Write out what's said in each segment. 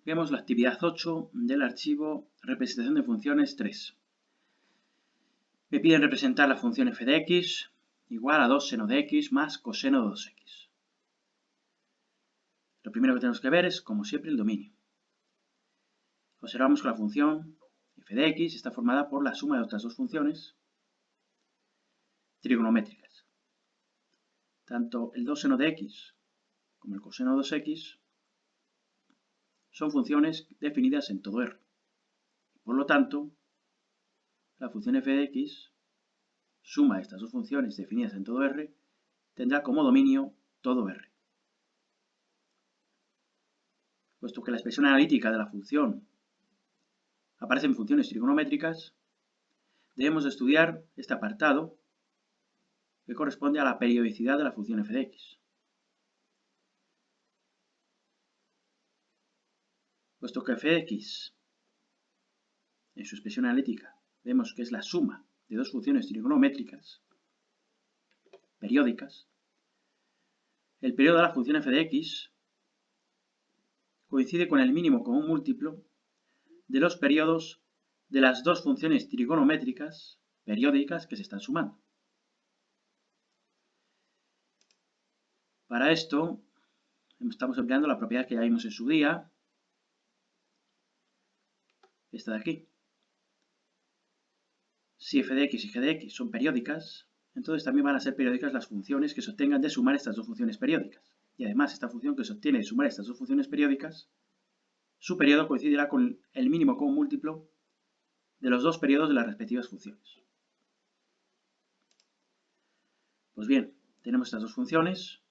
Vemos la actividad 8 del archivo representación de funciones 3. Me piden representar la función f de x igual a 2 seno de x más coseno de 2x. Lo primero que tenemos que ver es, como siempre, el dominio. Observamos que la función f de x está formada por la suma de otras dos funciones trigonométricas. Tanto el 2 seno de x como el coseno de 2x son funciones definidas en todo R. Por lo tanto, la función f de x, suma de estas dos funciones definidas en todo R, tendrá como dominio todo R. Puesto que la expresión analítica de la función aparece en funciones trigonométricas, debemos estudiar este apartado que corresponde a la periodicidad de la función f de x. Puesto que f de x, en su expresión analítica, vemos que es la suma de dos funciones trigonométricas periódicas, el periodo de la función f de x coincide con el mínimo común múltiplo de los periodos de las dos funciones trigonométricas periódicas que se están sumando. Para esto, estamos empleando la propiedad que ya vimos en su día, esta de aquí. Si f de x y g de x son periódicas, entonces también van a ser periódicas las funciones que se obtengan de sumar estas dos funciones periódicas. Y además, esta función que se obtiene de sumar estas dos funciones periódicas, su periodo coincidirá con el mínimo común múltiplo de los dos periodos de las respectivas funciones. Pues bien, tenemos estas dos funciones.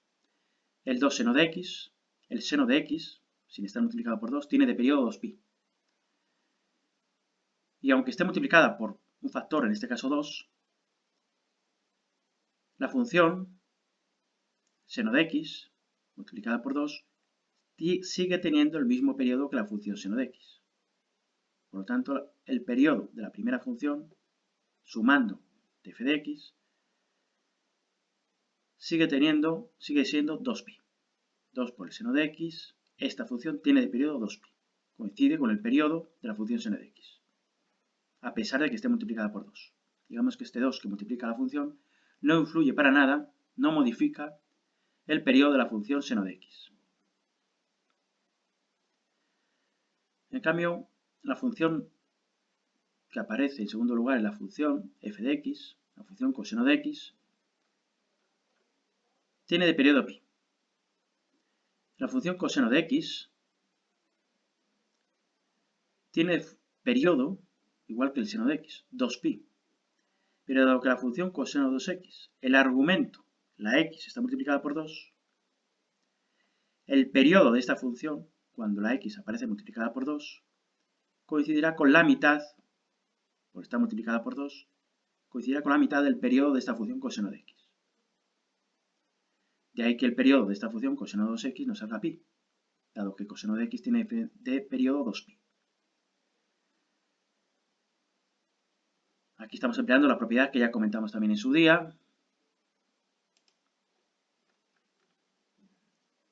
El 2 seno de x, el seno de x, sin estar multiplicado por 2, tiene de periodo 2pi. Y aunque esté multiplicada por un factor, en este caso 2, la función seno de x, multiplicada por 2, sigue teniendo el mismo periodo que la función seno de x. Por lo tanto, el periodo de la primera función, sumando de f de x, sigue siendo 2pi. 2 por el seno de x, esta función tiene de periodo 2pi. Coincide con el periodo de la función seno de x, a pesar de que esté multiplicada por 2. Digamos que este 2 que multiplica la función no influye para nada, no modifica el periodo de la función seno de x. En cambio, la función que aparece en segundo lugar es la función f de x, la función coseno de x, tiene de periodo pi. La función coseno de x tiene periodo, igual que el seno de x, 2pi. Pero dado que la función coseno de 2x, el argumento, la x, está multiplicada por 2, el periodo de esta función, cuando la x aparece multiplicada por 2, coincidirá con la mitad, por estar multiplicada por 2, coincidirá con la mitad del periodo de esta función coseno de x. De ahí que el periodo de esta función coseno de 2x no salga pi, dado que coseno de x tiene de periodo 2pi. Aquí estamos empleando la propiedad que ya comentamos también en su día,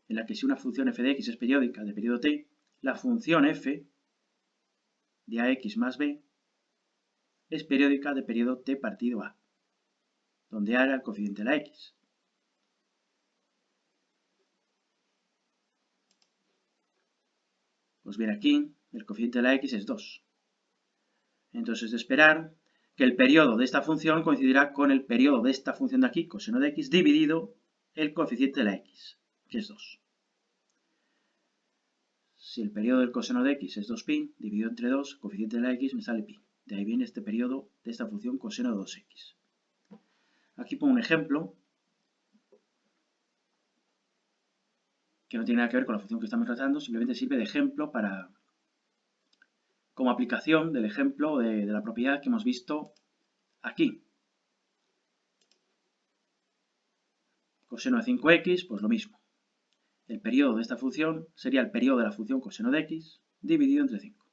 en la que si una función f de x es periódica de periodo t, la función f de ax más b es periódica de periodo t partido a, donde a era el coeficiente de la x. Pues bien, aquí el coeficiente de la x es 2. Entonces es de esperar que el periodo de esta función coincidirá con el periodo de esta función de aquí, coseno de x, dividido el coeficiente de la x, que es 2. Si el periodo del coseno de x es 2pi, dividido entre 2, coeficiente de la x me sale pi. De ahí viene este periodo de esta función coseno de 2x. Aquí pongo un ejemplo que no tiene nada que ver con la función que estamos tratando, simplemente sirve de ejemplo como aplicación del ejemplo de la propiedad que hemos visto aquí. Coseno de 5x, pues lo mismo. El periodo de esta función sería el periodo de la función coseno de x dividido entre 5.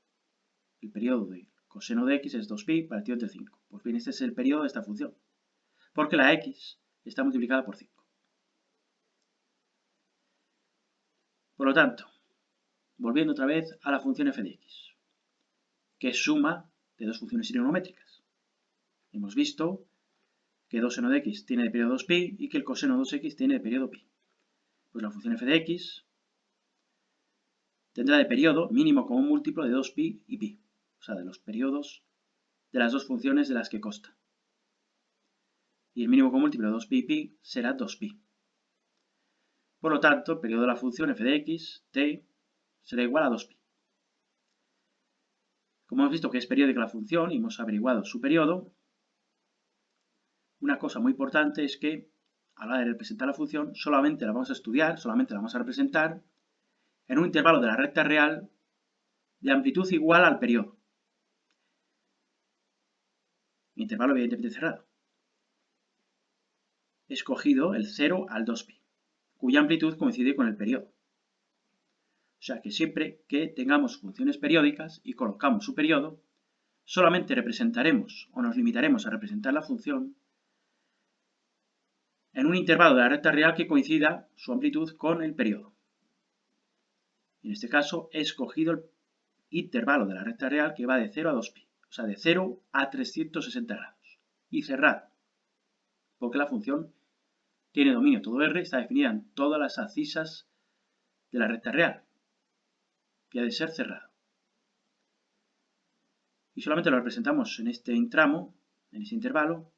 El periodo de coseno de x es 2pi partido entre 5. Pues bien, este es el periodo de esta función, porque la x está multiplicada por 5. Por lo tanto, volviendo otra vez a la función f de x, que es suma de dos funciones trigonométricas. Hemos visto que 2 seno de x tiene de periodo 2pi y que el coseno de 2x tiene de periodo pi. Pues la función f de x tendrá de periodo mínimo común múltiplo de 2pi y pi, o sea, de los periodos de las dos funciones de las que consta. Y el mínimo común múltiplo de 2pi y pi será 2pi. Por lo tanto, el periodo de la función f de x, t, será igual a 2pi. Como hemos visto que es periódica la función y hemos averiguado su periodo, una cosa muy importante es que a la hora de representar la función solamente la vamos a estudiar, solamente la vamos a representar en un intervalo de la recta real de amplitud igual al periodo. Intervalo evidentemente cerrado. He escogido el 0 al 2pi, cuya amplitud coincide con el periodo. O sea que siempre que tengamos funciones periódicas y colocamos su periodo, solamente representaremos o nos limitaremos a representar la función en un intervalo de la recta real que coincida su amplitud con el periodo. En este caso he escogido el intervalo de la recta real que va de 0 a 2pi, o sea, de 0 a 360 grados, y cerrado, porque la función tiene dominio todo R, está definida en todas las abscisas de la recta real, y ha de ser cerrado. Y solamente lo representamos en este tramo, en este intervalo,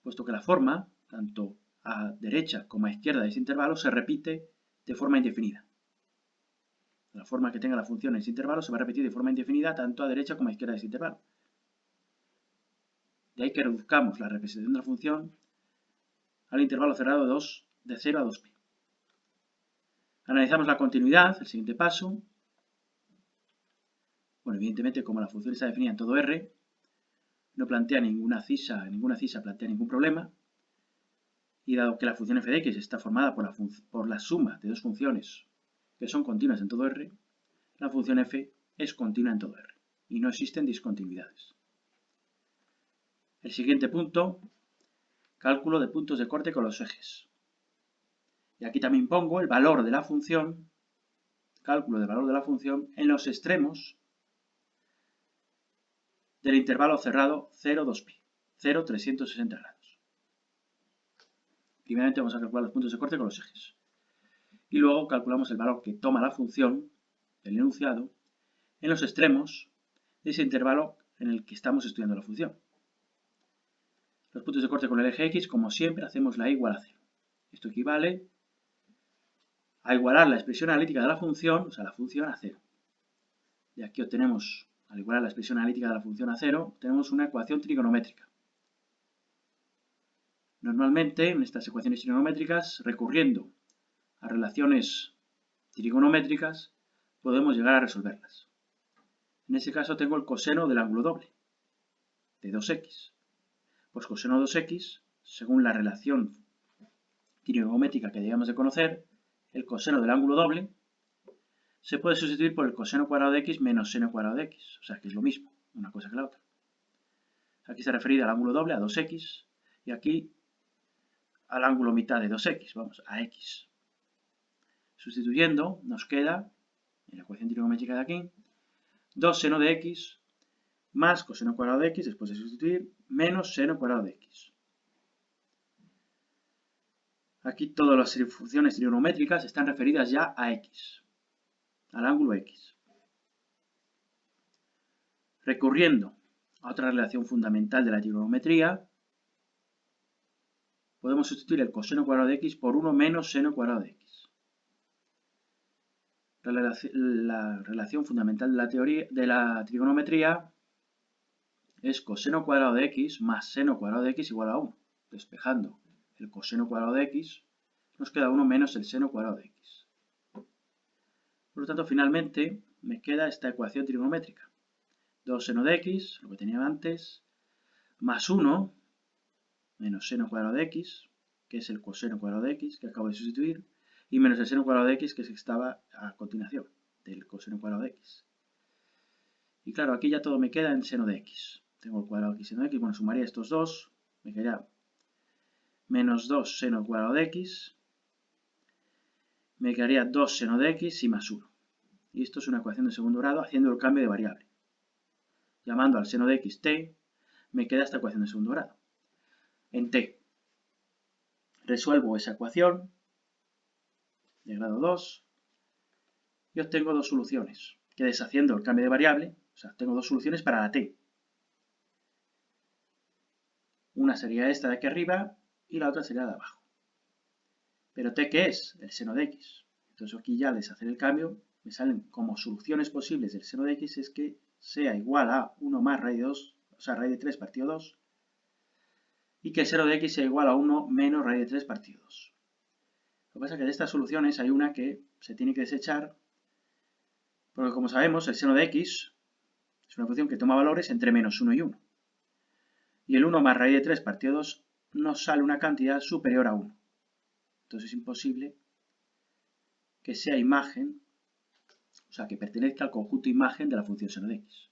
puesto que la forma, tanto a derecha como a izquierda de este intervalo, se repite de forma indefinida. La forma que tenga la función en este intervalo se va a repetir de forma indefinida tanto a derecha como a izquierda de este intervalo. De ahí que reduzcamos la representación de la función al intervalo cerrado de 0 a 2pi. Analizamos la continuidad, el siguiente paso. Bueno, evidentemente, como la función está definida en todo R, no plantea ninguna abscisa plantea ningún problema. Y dado que la función f de x está formada por la suma de dos funciones que son continuas en todo R, la función f es continua en todo R y no existen discontinuidades. El siguiente punto, cálculo de puntos de corte con los ejes. Y aquí también pongo el valor de la función, cálculo del valor de la función en los extremos del intervalo cerrado 0,2pi, 0,360 grados. Primeramente vamos a calcular los puntos de corte con los ejes. Y luego calculamos el valor que toma la función, el enunciado, en los extremos de ese intervalo en el que estamos estudiando la función. Los puntos de corte con el eje x, como siempre, hacemos la y igual a 0. Esto equivale a igualar la expresión analítica de la función, o sea, la función a 0. Y aquí obtenemos, al igualar la expresión analítica de la función a 0, tenemos una ecuación trigonométrica. Normalmente, en estas ecuaciones trigonométricas, recurriendo a relaciones trigonométricas, podemos llegar a resolverlas. En este caso tengo el coseno del ángulo doble, de 2x. Pues coseno de 2x, según la relación trigonométrica que debemos de conocer, el coseno del ángulo doble se puede sustituir por el coseno cuadrado de x menos seno cuadrado de x, o sea que es lo mismo, una cosa que la otra. Aquí está referida al ángulo doble, a 2x, y aquí al ángulo mitad de 2x, vamos, a x. Sustituyendo, nos queda, en la ecuación trigonométrica de aquí, 2 seno de x más coseno cuadrado de x, después de sustituir, menos seno cuadrado de x. Aquí todas las funciones trigonométricas están referidas ya a x, al ángulo x. Recurriendo a otra relación fundamental de la trigonometría, podemos sustituir el coseno cuadrado de x por 1 menos seno cuadrado de x. La relación fundamental de la trigonometría es coseno cuadrado de x más seno cuadrado de x igual a 1. Despejando el coseno cuadrado de x, nos queda 1 menos el seno cuadrado de x. Por lo tanto, finalmente, me queda esta ecuación trigonométrica. 2 seno de x, lo que tenía antes, más 1 menos seno cuadrado de x, que es el coseno cuadrado de x, que acabo de sustituir, y menos el seno cuadrado de x, que es el que estaba a continuación, del coseno cuadrado de x. Y claro, aquí ya todo me queda en seno de x. Tengo el cuadrado aquí seno de x, bueno, sumaría estos dos, me quedaría menos 2 seno cuadrado de x, me quedaría 2 seno de x y más 1. Y esto es una ecuación de segundo grado haciendo el cambio de variable. Llamando al seno de x t, me queda esta ecuación de segundo grado. En t. Resuelvo esa ecuación de grado 2 y obtengo dos soluciones, que deshaciendo el cambio de variable, o sea, tengo dos soluciones para la t. Una sería esta de aquí arriba y la otra sería la de abajo. ¿Pero t qué es? El seno de x. Entonces aquí ya al deshacer el cambio, me salen como soluciones posibles del seno de x es que sea igual a 1 más raíz de 2, o sea, raíz de 3 partido 2, y que el seno de x sea igual a 1 menos raíz de 3 partido 2. Lo que pasa es que de estas soluciones hay una que se tiene que desechar, porque como sabemos, el seno de x es una función que toma valores entre menos 1 y 1. Y el 1 más raíz de 3 partido 2 nos sale una cantidad superior a 1. Entonces es imposible que sea imagen, o sea, que pertenezca al conjunto imagen de la función seno de x.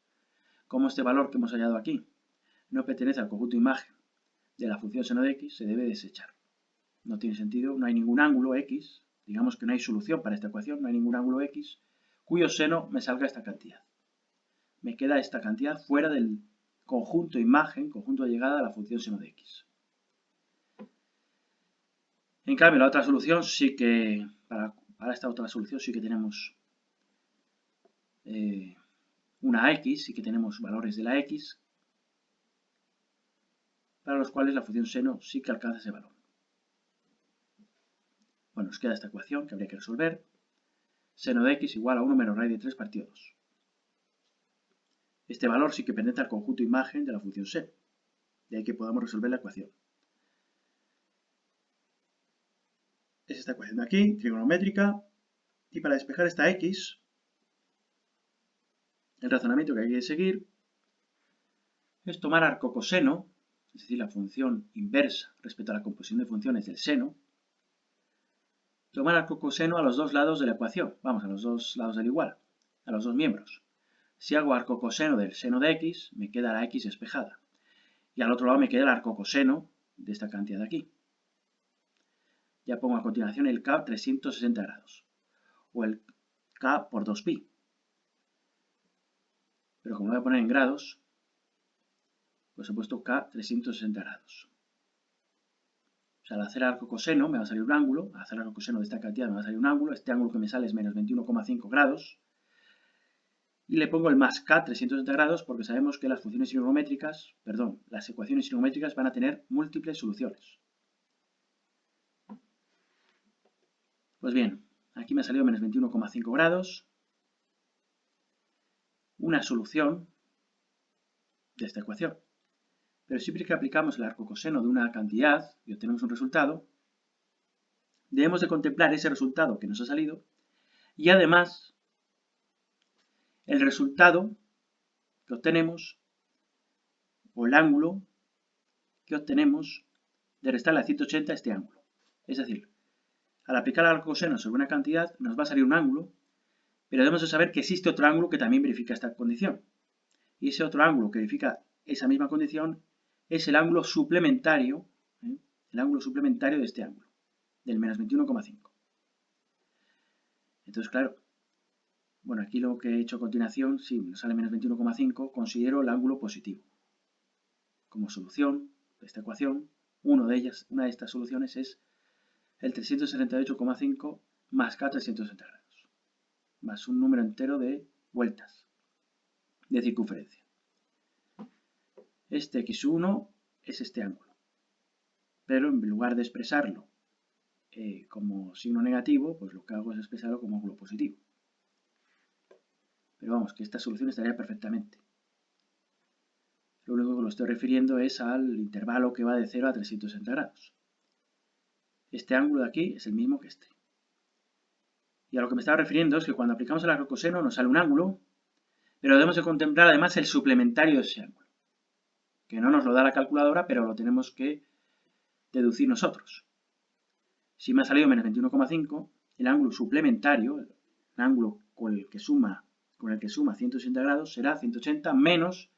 Como este valor que hemos hallado aquí no pertenece al conjunto imagen de la función seno de x, se debe desechar. No tiene sentido, no hay ningún ángulo x, digamos que no hay solución para esta ecuación, no hay ningún ángulo x, cuyo seno me salga esta cantidad. Me queda esta cantidad fuera del conjunto imagen, conjunto de llegada de la función seno de x. En cambio, la otra solución sí que, para esta otra solución sí que tenemos una x, sí que tenemos valores de la x, para los cuales la función seno sí que alcanza ese valor. Bueno, nos queda esta ecuación que habría que resolver. Seno de x igual a 1 menos raíz de 3 partido 2. Este valor sí que pertenece al conjunto imagen de la función seno. De ahí que podamos resolver la ecuación. Es esta ecuación de aquí, trigonométrica. Y para despejar esta x, el razonamiento que hay que seguir es tomar arcocoseno, es decir, la función inversa respecto a la composición de funciones del seno, tomar arcocoseno a los dos lados de la ecuación, vamos, a los dos lados del igual, a los dos miembros. Si hago arcocoseno del seno de x, me queda la x despejada. Y al otro lado me queda el arcocoseno de esta cantidad de aquí. Ya pongo a continuación el k 360 grados, o el k por 2pi. Pero como lo voy a poner en grados, pues he puesto k 360 grados. O sea, al hacer arcocoseno me va a salir un ángulo, al hacer arcocoseno de esta cantidad me va a salir un ángulo, este ángulo que me sale es menos 21,5 grados, y le pongo el más k 360 grados porque sabemos que las funciones trigonométricas, perdón, las ecuaciones trigonométricas van a tener múltiples soluciones. Pues bien, aquí me ha salido menos 21,5 grados, una solución de esta ecuación. Pero siempre que aplicamos el arcocoseno de una cantidad y obtenemos un resultado, debemos de contemplar ese resultado que nos ha salido y además el resultado que obtenemos o el ángulo que obtenemos de restarle a 180 este ángulo. Es decir, al aplicar el arcocoseno sobre una cantidad nos va a salir un ángulo, pero debemos de saber que existe otro ángulo que también verifica esta condición. Y ese otro ángulo que verifica esa misma condición es el ángulo suplementario, de este ángulo, del menos 21,5. Entonces, claro, bueno, aquí lo que he hecho a continuación, si me sale menos 21,5, considero el ángulo positivo. Como solución de esta ecuación, una de estas soluciones es el 378,5 más k 360 grados, más un número entero de vueltas de circunferencia. Este x1 es este ángulo, pero en lugar de expresarlo como signo negativo, pues lo que hago es expresarlo como ángulo positivo. Pero vamos, que esta solución estaría perfectamente. Lo único que lo estoy refiriendo es al intervalo que va de 0 a 360 grados. Este ángulo de aquí es el mismo que este. Y a lo que me estaba refiriendo es que cuando aplicamos el arcocoseno nos sale un ángulo, pero debemos de contemplar además el suplementario de ese ángulo, que no nos lo da la calculadora, pero lo tenemos que deducir nosotros. Si me ha salido menos 21,5, el ángulo suplementario, el ángulo con el que suma 180 grados, será 180 menos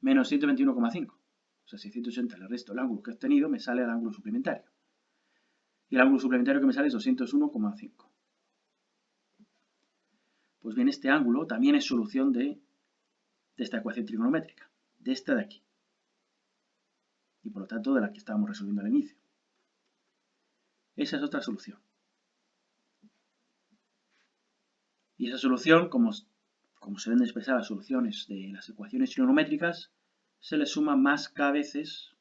121,5. O sea, si 180 le resto el ángulo que he obtenido, me sale el ángulo suplementario. Y el ángulo suplementario que me sale es 201,5. Pues bien, este ángulo también es solución de esta ecuación trigonométrica, de esta de aquí. Y por lo tanto de la que estábamos resolviendo al inicio. Esa es otra solución. Y esa solución, como se deben expresar las soluciones de las ecuaciones trigonométricas, se le suma más k veces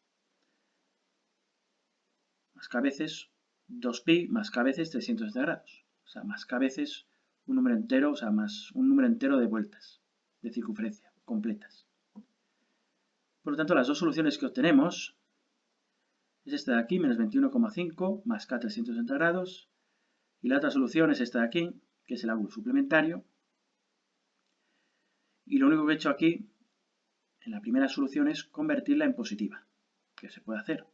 2pi más k veces 360 grados. O sea, más k veces un número entero, o sea, más un número entero de vueltas de circunferencia completas. Por lo tanto, las dos soluciones que obtenemos es esta de aquí, menos 21,5 más k 360 grados. Y la otra solución es esta de aquí, que es el ángulo suplementario. Y lo único que he hecho aquí, en la primera solución, es convertirla en positiva, que se puede hacer.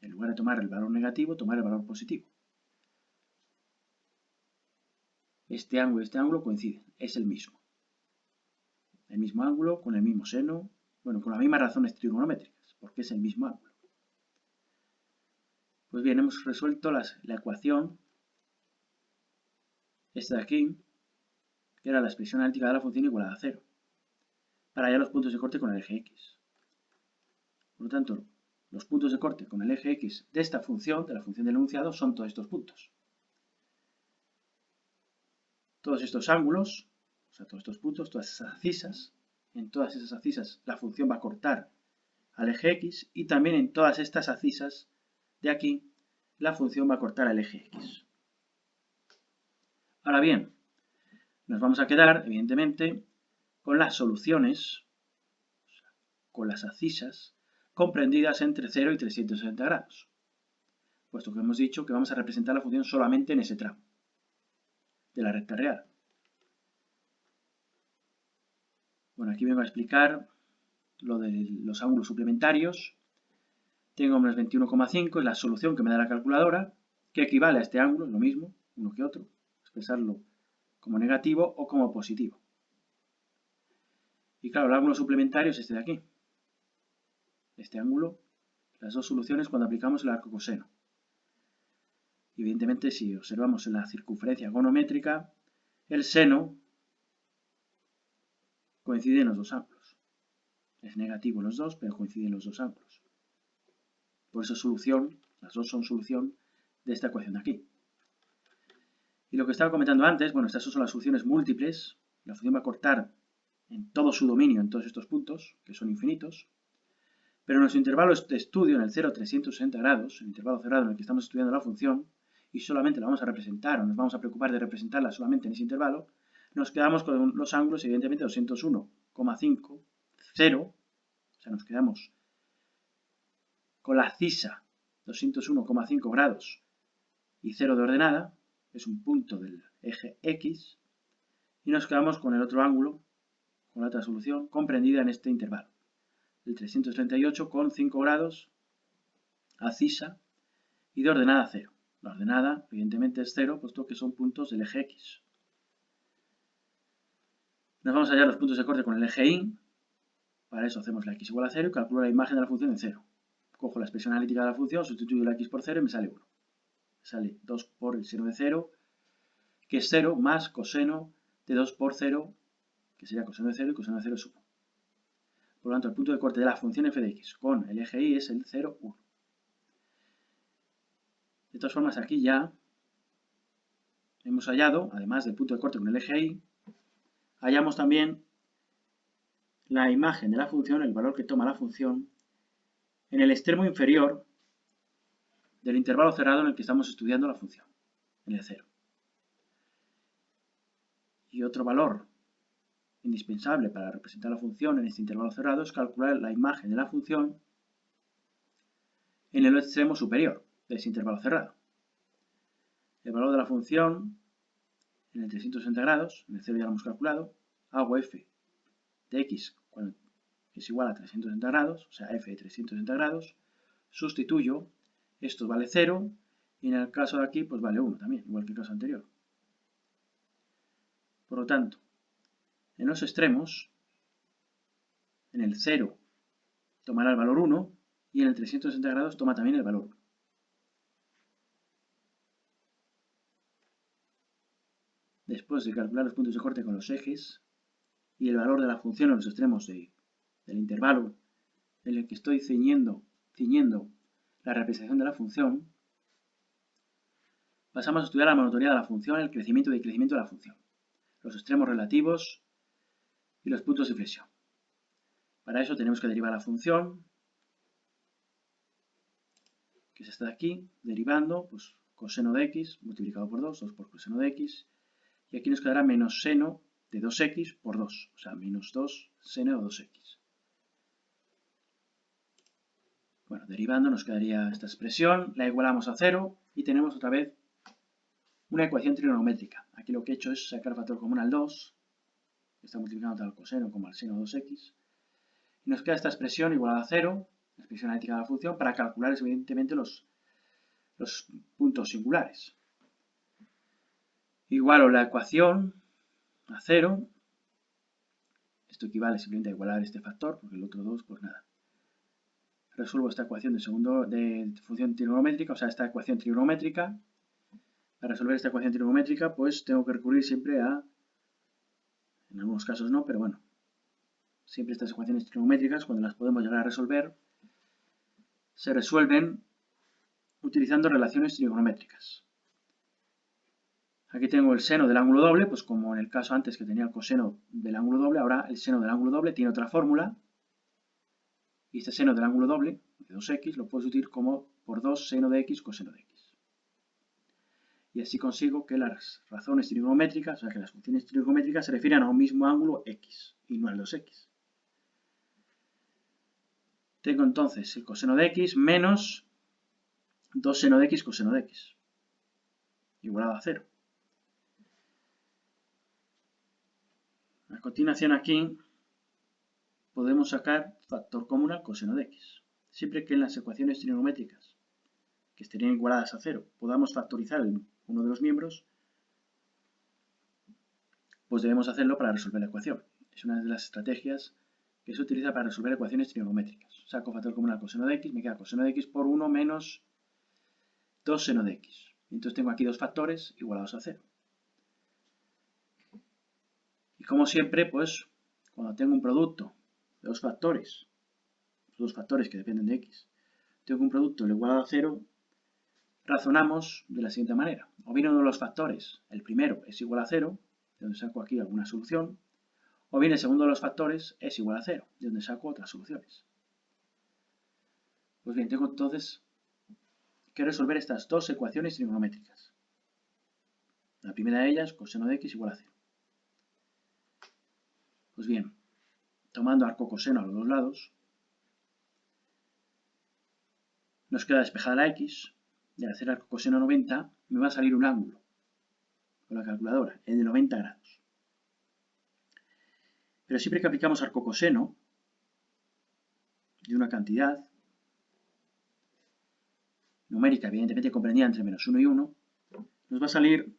En lugar de tomar el valor negativo, tomar el valor positivo. Este ángulo y este ángulo coinciden, es el mismo. El mismo ángulo, con el mismo seno, bueno, con las mismas razones trigonométricas, porque es el mismo ángulo. Pues bien, hemos resuelto la ecuación, esta de aquí, que era la expresión analítica de la función igualada a 0, para hallar los puntos de corte con el eje X. Por lo tanto, los puntos de corte con el eje X de esta función, de la función del enunciado, son todos estos puntos. Todos estos ángulos, o sea, todos estos puntos, todas esas abscisas, en todas esas abscisas la función va a cortar al eje X y también en todas estas abscisas de aquí la función va a cortar al eje X. Ahora bien, nos vamos a quedar, evidentemente, con las soluciones, con las abscisas, comprendidas entre 0 y 360 grados, puesto que hemos dicho que vamos a representar la función solamente en ese tramo de la recta real. Bueno, aquí vengo a explicar lo de los ángulos suplementarios. Tengo menos 21,5, es la solución que me da la calculadora, que equivale a este ángulo, lo mismo, uno que otro, expresarlo como negativo o como positivo. Y claro, el ángulo suplementario es este de aquí. Este ángulo, las dos soluciones cuando aplicamos el arco coseno. Evidentemente, si observamos en la circunferencia gonométrica, el seno coincide en los dos ángulos. Es negativo los dos, pero coinciden los dos ángulos. Por eso solución, las dos son solución de esta ecuación de aquí. Y lo que estaba comentando antes, bueno, estas son las soluciones múltiples. La función va a cortar en todo su dominio, en todos estos puntos, que son infinitos. Pero nuestro intervalo de estudio en el 0 360 grados, el intervalo cerrado en el que estamos estudiando la función, y solamente la vamos a representar, o nos vamos a preocupar de representarla solamente en ese intervalo, nos quedamos con los ángulos, evidentemente, 201,5, 0, o sea, nos quedamos con la abscisa 201,5 grados y 0 de ordenada, es un punto del eje X, y nos quedamos con el otro ángulo, con la otra solución, comprendida en este intervalo, el 338 con 5 grados, abscisa, y de ordenada 0. La ordenada, evidentemente, es 0, puesto que son puntos del eje X. Nos vamos a hallar los puntos de corte con el eje Y. Para eso hacemos la X igual a 0 y calculo la imagen de la función en 0. Cojo la expresión analítica de la función, sustituyo la X por 0 y me sale 1. Me sale 2 por el seno de 0, que es 0, más coseno de 2 por 0, que sería coseno de 0, y coseno de 0 es 1. Por lo tanto, el punto de corte de la función f de x con el eje y es el 0, 1. De todas formas, aquí ya hemos hallado, además del punto de corte con el eje y, hallamos también la imagen de la función, el valor que toma la función, en el extremo inferior del intervalo cerrado en el que estamos estudiando la función, en el 0. Y otro valor indispensable para representar la función en este intervalo cerrado es calcular la imagen de la función en el extremo superior de ese intervalo cerrado. El valor de la función en el 360 grados, en el 0 ya lo hemos calculado, hago f de x es igual a 360 grados, o sea, f de 360 grados, sustituyo, esto vale 0, y en el caso de aquí, pues vale 1 también, igual que el caso anterior. Por lo tanto, en los extremos, en el 0 tomará el valor 1, y en el 360 grados toma también el valor 1. después de calcular los puntos de corte con los ejes y el valor de la función en los extremos del intervalo en el que estoy ciñendo la representación de la función, pasamos a estudiar la monotonía de la función, el crecimiento y decrecimiento de la función, los extremos relativos y los puntos de inflexión. Para eso tenemos que derivar la función, que es esta de aquí, derivando, pues coseno de x multiplicado por 2, 2 por coseno de x, y aquí nos quedará menos seno de 2x por 2, o sea, menos 2 seno de 2x. Bueno, derivando nos quedaría esta expresión, la igualamos a 0 y tenemos otra vez una ecuación trigonométrica. Aquí lo que he hecho es sacar factor común al 2, que está multiplicando tanto al coseno como al seno de 2x, y nos queda esta expresión igualada a 0, la expresión analítica de la función, para calcular evidentemente los puntos singulares. Igualo la ecuación a 0, esto equivale simplemente a igualar este factor, porque el otro 2, pues nada. Resuelvo esta ecuación de función trigonométrica, o sea, esta ecuación trigonométrica. Para resolver esta ecuación trigonométrica, pues tengo que recurrir siempre a, en algunos casos no, pero bueno, siempre estas ecuaciones trigonométricas, cuando las podemos llegar a resolver, se resuelven utilizando relaciones trigonométricas. Aquí tengo el seno del ángulo doble, pues como en el caso antes que tenía el coseno del ángulo doble, ahora el seno del ángulo doble tiene otra fórmula. Y este seno del ángulo doble, de 2x, lo puedo sustituir como por 2 seno de x coseno de x. Y así consigo que las razones trigonométricas, o sea que las funciones trigonométricas se refieren a un mismo ángulo x y no al 2x. Tengo entonces el coseno de x menos 2 seno de x coseno de x, igualado a 0. A continuación aquí podemos sacar factor común al coseno de x. Siempre que en las ecuaciones trigonométricas que estarían igualadas a 0 podamos factorizar uno de los miembros, pues debemos hacerlo para resolver la ecuación. Es una de las estrategias que se utiliza para resolver ecuaciones trigonométricas. Saco factor común al coseno de x, me queda coseno de x por 1 menos 2 seno de x. Entonces tengo aquí dos factores igualados a 0. Y como siempre, pues cuando tengo un producto de dos factores que dependen de x, tengo un producto igualado a 0, razonamos de la siguiente manera. O bien uno de los factores, el primero, es igual a 0, de donde saco aquí alguna solución, o bien el segundo de los factores es igual a 0, de donde saco otras soluciones. Pues bien, tengo entonces que resolver estas dos ecuaciones trigonométricas. La primera de ellas, coseno de x igual a 0. Pues bien, tomando arco coseno a los dos lados, nos queda despejada la x, y al hacer arco coseno 90 me va a salir un ángulo con la calculadora, el de 90 grados. Pero siempre que aplicamos arco coseno de una cantidad numérica, evidentemente comprendida entre menos 1 y 1, nos va a salir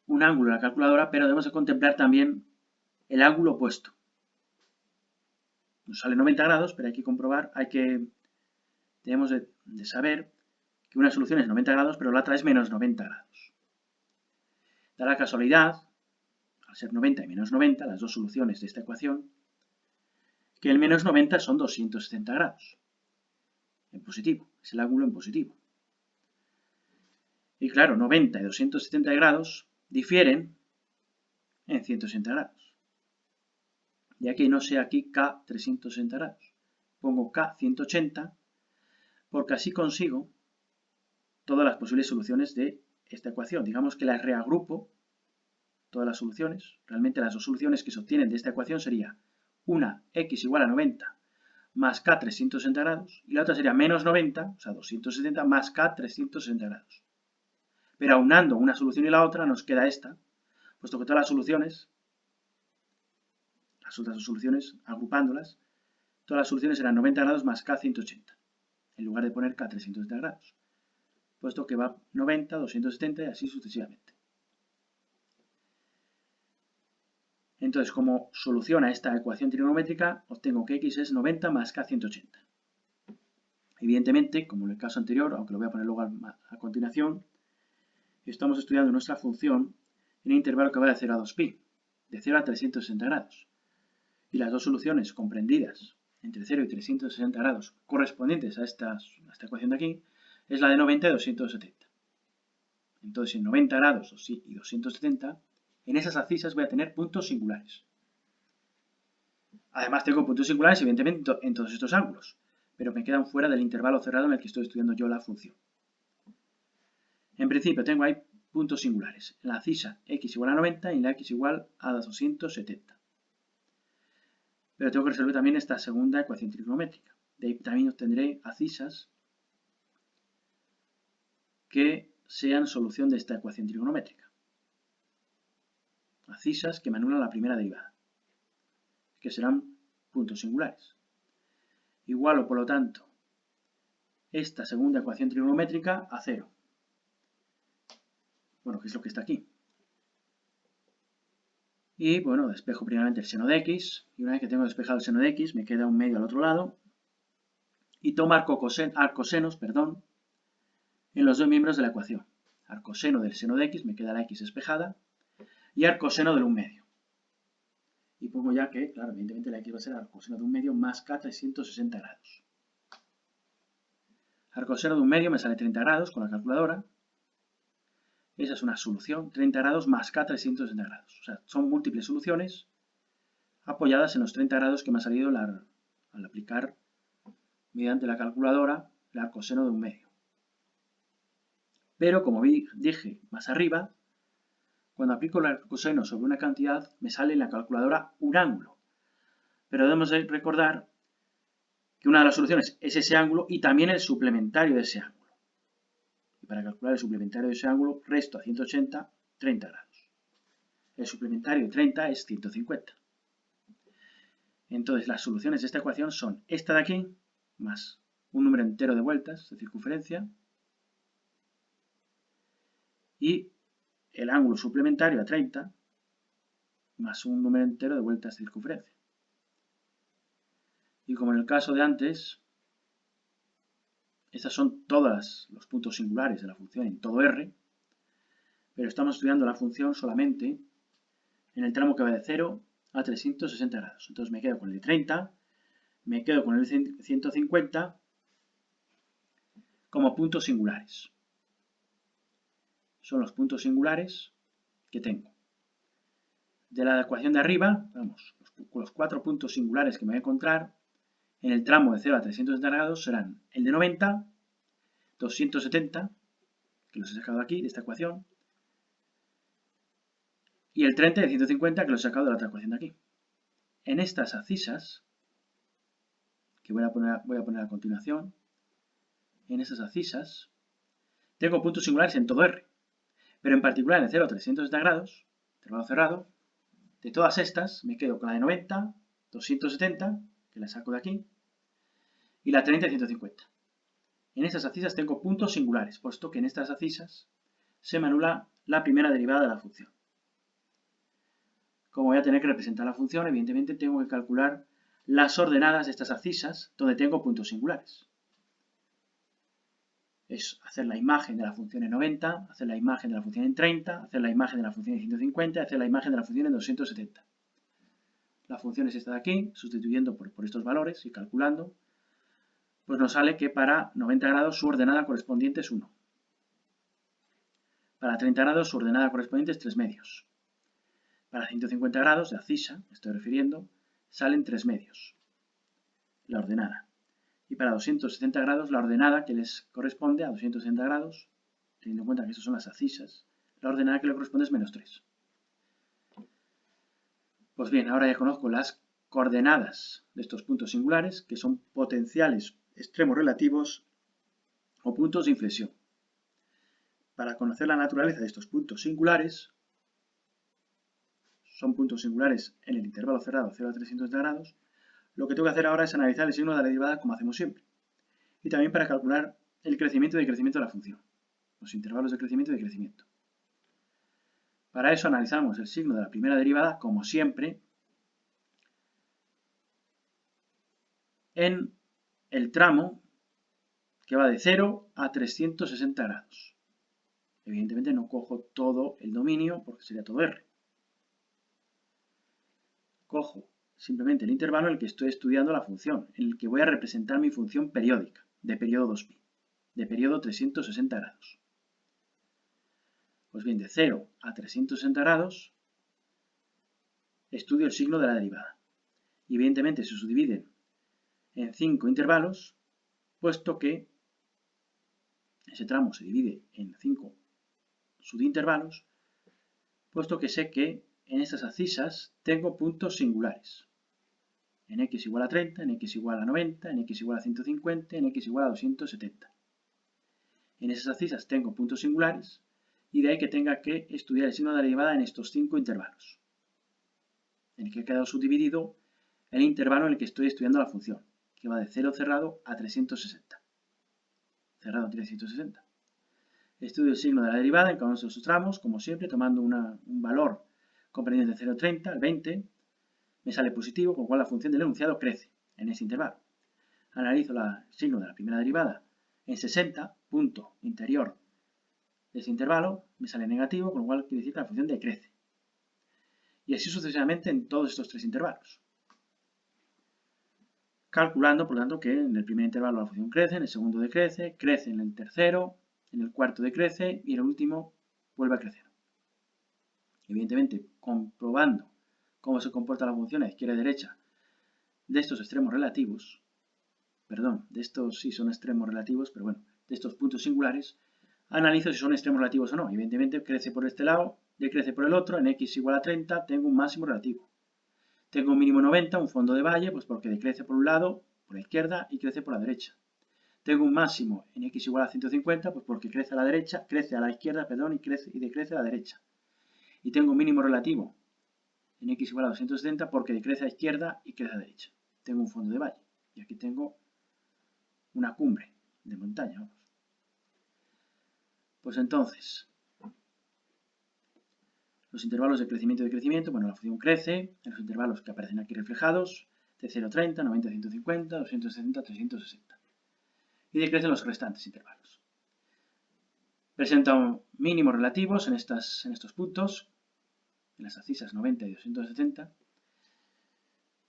un ángulo en la calculadora, pero debemos de contemplar también el ángulo opuesto. Nos sale 90 grados, pero hay que comprobar, debemos de saber que una solución es 90 grados, pero la otra es menos 90 grados. Da la casualidad, al ser 90 y menos 90, las dos soluciones de esta ecuación, que el menos 90 son 270 grados. En positivo, es el ángulo en positivo. Y claro, 90 y 270 grados difieren en 160 grados. Ya que no sé aquí K 360 grados. Pongo K 180 porque así consigo todas las posibles soluciones de esta ecuación. Digamos que las reagrupo, todas las soluciones. Realmente las dos soluciones que se obtienen de esta ecuación sería una x igual a 90 más K 360 grados y la otra sería menos 90, o sea 270 más K 360 grados. Pero aunando una solución y la otra nos queda esta, puesto que todas las soluciones, las otras dos soluciones, agrupándolas, todas las soluciones eran 90 grados más K 180, en lugar de poner K 360 grados, puesto que va 90, 270 y así sucesivamente. Entonces, como solución a esta ecuación trigonométrica, obtengo que x es 90 más K 180. Evidentemente, como en el caso anterior, aunque lo voy a poner luego a continuación, estamos estudiando nuestra función en un intervalo que va de 0 a 2pi, de 0 a 360 grados. Y las dos soluciones comprendidas entre 0 y 360 grados correspondientes a esta ecuación de aquí es la de 90 y 270. Entonces, en 90 grados y 270, en esas abscisas voy a tener puntos singulares. Además, tengo puntos singulares, evidentemente, en todos estos ángulos, pero me quedan fuera del intervalo cerrado en el que estoy estudiando yo la función. En principio, tengo ahí puntos singulares, en la abscisa x igual a 90 y en la x igual a 270. Pero tengo que resolver también esta segunda ecuación trigonométrica. De ahí también obtendré abscisas que sean solución de esta ecuación trigonométrica. Abscisas que me anulan la primera derivada, que serán puntos singulares. Igualo, por lo tanto, esta segunda ecuación trigonométrica a 0. Bueno, que es lo que está aquí. Y, bueno, despejo primeramente el seno de x. Y una vez que tengo despejado el seno de x, me queda un medio al otro lado. Y tomo arcosenos, en los dos miembros de la ecuación. Arcoseno del seno de x, me queda la x despejada. Y arcoseno del 1/2. Y pongo ya que, claro, evidentemente la x va a ser arcoseno de 1/2 más k 360 grados. Arcoseno de 1/2 me sale 30 grados con la calculadora. Esa es una solución, 30 grados más k 360 grados. O sea, son múltiples soluciones apoyadas en los 30 grados que me ha salido al aplicar mediante la calculadora el arcoseno de 1/2. Pero, como dije más arriba, cuando aplico el arcoseno sobre una cantidad, me sale en la calculadora un ángulo. Pero debemos recordar que una de las soluciones es ese ángulo y también el suplementario de ese ángulo. Y para calcular el suplementario de ese ángulo, resto a 180, 30 grados. El suplementario de 30 es 150. Entonces, las soluciones de esta ecuación son esta de aquí, más un número entero de vueltas de circunferencia, y el ángulo suplementario a 30, más un número entero de vueltas de circunferencia. Y como en el caso de antes, estos son todos los puntos singulares de la función en todo R, pero estamos estudiando la función solamente en el tramo que va de 0 a 360 grados. Entonces me quedo con el 30, me quedo con el 150 como puntos singulares. Son los puntos singulares que tengo. De la ecuación de arriba, vamos, los 4 puntos singulares que me voy a encontrar en el tramo de 0 a 360 grados serán el de 90, 270, que los he sacado aquí de esta ecuación, y el 30 de 150, que los he sacado de la otra ecuación de aquí. En estas abscisas, que voy a poner a continuación, en esas abscisas, tengo puntos singulares en todo R, pero en particular en el 0 a 360 grados, intervalo cerrado, de todas estas me quedo con la de 90, 270, que la saco de aquí, y la 30 de 150. En estas abscisas tengo puntos singulares, puesto que en estas abscisas se me anula la primera derivada de la función. Como voy a tener que representar la función, evidentemente tengo que calcular las ordenadas de estas abscisas donde tengo puntos singulares. Es hacer la imagen de la función en 90, hacer la imagen de la función en 30, hacer la imagen de la función en 150, hacer la imagen de la función en 270. La función es esta de aquí, sustituyendo por estos valores y calculando, pues nos sale que para 90 grados su ordenada correspondiente es 1. Para 30 grados su ordenada correspondiente es 3 medios. Para 150 grados de abscisa, me estoy refiriendo, salen 3 medios, la ordenada. Y para 270 grados, la ordenada que les corresponde a 270 grados, teniendo en cuenta que estas son las abscisas, la ordenada que le corresponde es menos 3. Pues bien, ahora ya conozco las coordenadas de estos puntos singulares, que son potenciales extremos relativos o puntos de inflexión. Para conocer la naturaleza de estos puntos singulares, son puntos singulares en el intervalo cerrado 0 a 360 grados, lo que tengo que hacer ahora es analizar el signo de la derivada como hacemos siempre. Y también para calcular el crecimiento y decrecimiento de la función, los intervalos de crecimiento y decrecimiento. Para eso analizamos el signo de la primera derivada, como siempre, en el tramo que va de 0 a 360 grados. Evidentemente no cojo todo el dominio porque sería todo R. Cojo simplemente el intervalo en el que estoy estudiando la función, en el que voy a representar mi función periódica, de periodo 2π, de periodo 360 grados. Pues bien, de 0 a 360 grados estudio el signo de la derivada. Y evidentemente se subdividen en 5 intervalos, puesto que ese tramo se divide en 5 subintervalos, puesto que sé que en estas abscisas tengo puntos singulares. En x igual a 30, en x igual a 90, en x igual a 150, en x igual a 270. En esas abscisas tengo puntos singulares y de ahí que tenga que estudiar el signo de la derivada en estos 5 intervalos, en el que ha quedado subdividido el intervalo en el que estoy estudiando la función, que va de 0 cerrado a 360. Cerrado a 360. Estudio el signo de la derivada en cada uno de esos tramos, como siempre, tomando un valor comprendido de 0,30 al 20, me sale positivo, con lo cual la función del enunciado crece en ese intervalo. Analizo el signo de la primera derivada en 60, punto interior de ese intervalo, me sale negativo, con lo cual quiere decir que la función decrece. Y así sucesivamente en todos estos 3 intervalos. Calculando, por lo tanto, que en el primer intervalo la función crece, en el segundo decrece, crece en el tercero, en el cuarto decrece y en el último vuelve a crecer. Evidentemente, comprobando cómo se comporta la función a izquierda y derecha de estos extremos relativos, perdón, de estos sí son extremos relativos, pero bueno, de estos puntos singulares, analizo si son extremos relativos o no. Evidentemente, crece por este lado, decrece por el otro, en x igual a 30 tengo un máximo relativo. Tengo un mínimo 90, un fondo de valle, pues porque decrece por un lado, por la izquierda, y crece por la derecha. Tengo un máximo en x igual a 150, pues porque crece a la derecha, crece a la izquierda, perdón, y decrece a la derecha. Y tengo un mínimo relativo en x igual a 270 porque decrece a la izquierda y crece a la derecha. Tengo un fondo de valle. Y aquí tengo una cumbre de montaña, vamos. Pues entonces, los intervalos de crecimiento y decrecimiento, bueno, la función crece en los intervalos que aparecen aquí reflejados, de 0,30, 90, 150, 270, 360. Y decrecen los restantes intervalos. Presenta mínimos relativos en estos puntos, en las abscisas 90 y 270,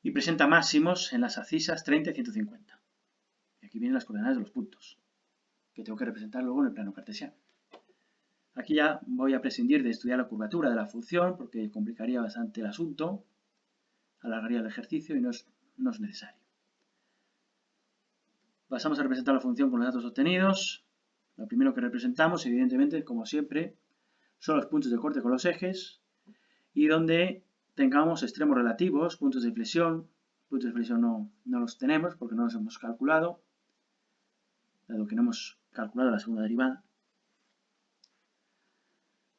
y presenta máximos en las abscisas 30 y 150. Y aquí vienen las coordenadas de los puntos, que tengo que representar luego en el plano cartesiano. Aquí ya voy a prescindir de estudiar la curvatura de la función, porque complicaría bastante el asunto, alargaría el ejercicio y no es necesario. Pasamos a representar la función con los datos obtenidos. Lo primero que representamos, evidentemente, como siempre, son los puntos de corte con los ejes, y donde tengamos extremos relativos, puntos de inflexión no los tenemos porque no los hemos calculado, dado que no hemos calculado la segunda derivada.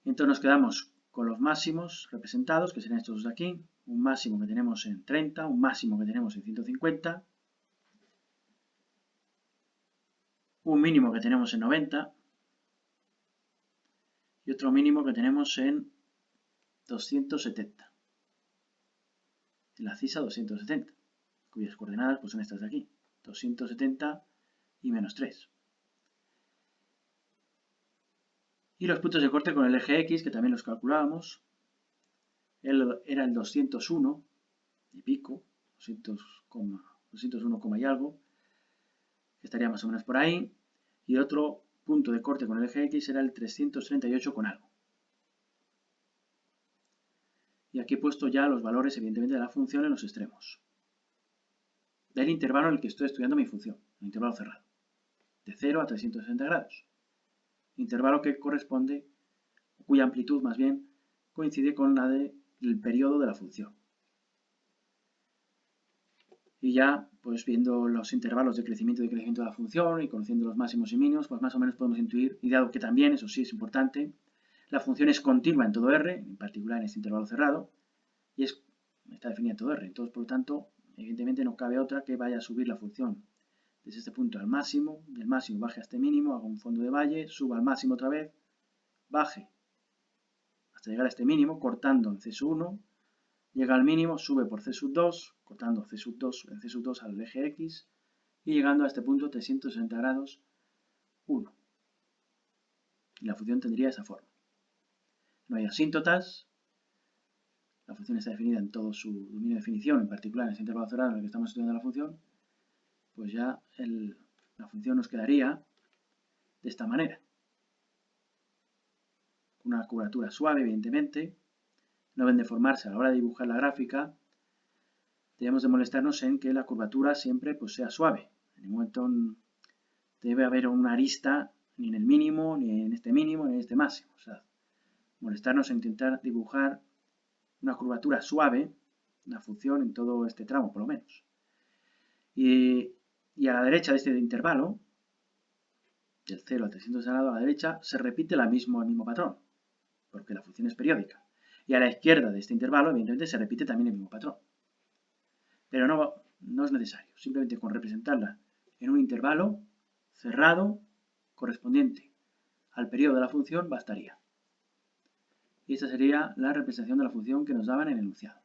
Entonces nos quedamos con los máximos representados, que serían estos dos de aquí, un máximo que tenemos en 30, un máximo que tenemos en 150, un mínimo que tenemos en 90 y otro mínimo que tenemos en 270, en la abscisa 270, cuyas coordenadas pues son estas de aquí, 270 y menos 3. Y los puntos de corte con el eje X, que también los calculábamos, era el 201 y pico, 201, y algo, que estaría más o menos por ahí, y otro punto de corte con el eje X era el 338 con algo. Y aquí he puesto ya los valores, evidentemente, de la función en los extremos, del intervalo en el que estoy estudiando mi función, el intervalo cerrado, de 0 a 360 grados. Intervalo que corresponde, cuya amplitud más bien coincide con la del periodo de la función. Y ya, pues viendo los intervalos de crecimiento y decrecimiento de la función y conociendo los máximos y mínimos, pues más o menos podemos intuir, y dado que también, eso sí es importante, la función es continua en todo R, en particular en este intervalo cerrado, y está definida en todo R. Entonces, por lo tanto, evidentemente no cabe otra que vaya a subir la función desde este punto al máximo, del máximo baje a este mínimo, haga un fondo de valle, suba al máximo otra vez, baje hasta llegar a este mínimo, cortando en C1, llega al mínimo, sube por C2, cortando en C2 al eje X, y llegando a este punto 360 grados 1. Y la función tendría esa forma. No hay asíntotas. La función está definida en todo su dominio de definición, en particular en ese intervalo cerrado en el que estamos estudiando la función. Pues ya la función nos quedaría de esta manera. Una curvatura suave, evidentemente. No deben de formarse a la hora de dibujar la gráfica. Debemos de molestarnos en que la curvatura siempre pues, sea suave. En ningún momento debe haber una arista ni en el mínimo, ni en este mínimo, ni en este máximo. O sea, molestarnos en intentar dibujar una curvatura suave, una función en todo este tramo, por lo menos. Y a la derecha de este intervalo, del 0 al 300 al lado a la derecha, se repite el mismo patrón, porque la función es periódica. Y a la izquierda de este intervalo, evidentemente, se repite también el mismo patrón. Pero no es necesario, simplemente con representarla en un intervalo cerrado correspondiente al periodo de la función bastaría. Y esta sería la representación de la función que nos daban en el enunciado.